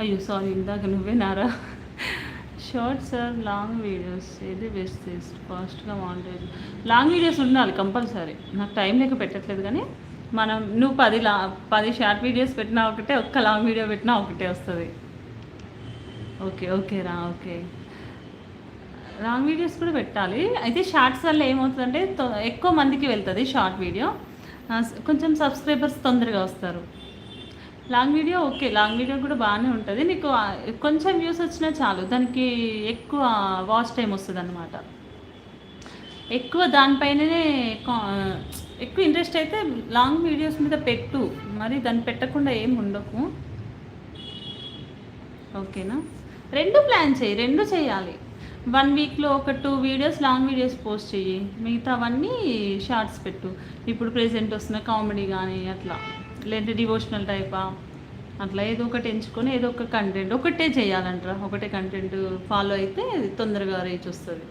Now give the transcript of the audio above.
అయ్యో సారీ, ఇందాక నువ్వేనారా. Shorts are long videos ఏది బెస్ట్ ఫాస్ట్గా వాంటెడ్? లాంగ్ వీడియోస్ ఉండాలి కంపల్సరీ. నాకు టైం లేక పెట్టట్లేదు కానీ నువ్వు 10 షార్ట్ వీడియోస్ పెట్టినా ఒకటే, ఒక్క లాంగ్ వీడియో పెట్టినా ఒకటే వస్తుంది. ఓకే ఓకే రా, ఓకే. లాంగ్ వీడియోస్ కూడా పెట్టాలి. అయితే షార్ట్స్ వల్ల ఏమవుతుందంటే ఎక్కువ మందికి వెళ్తుంది షార్ట్ వీడియో, కొంచెం సబ్స్క్రైబర్స్ తొందరగా వస్తారు. Long video okay, long video కూడా బాగానే ఉంటుంది. నీకు కొంచెం వ్యూస్ వచ్చినా చాలు, దానికి ఎక్కువ వాచ్ టైం వస్తుంది అన్నమాట. ఎక్కువ దానిపైననే ఎక్కువ ఇంట్రెస్ట్ అయితే లాంగ్ వీడియోస్ మీద పెట్టు, మరి దాన్ని పెట్టకుండా ఏం ఉండకు. ఓకేనా? రెండు ప్లాన్ చేయి, రెండు చేయాలి. 1 వీక్లో ఒక 2 వీడియోస్ లాంగ్ వీడియోస్ పోస్ట్ చెయ్యి, మిగతావన్నీ షార్ట్స్ పెట్టు. ఇప్పుడు ప్రెజెంట్ వస్తున్న కామెడీ కానీ అట్లా, లేదంటే డివోషనల్ టైపా, అట్లా ఏదో ఒకటి ఎంచుకొని ఏదో ఒక కంటెంట్ ఒకటే చేయాలంటారా. ఒకటే కంటెంట్ ఫాలో అయితే తొందరగా రీచ్ వస్తుంది.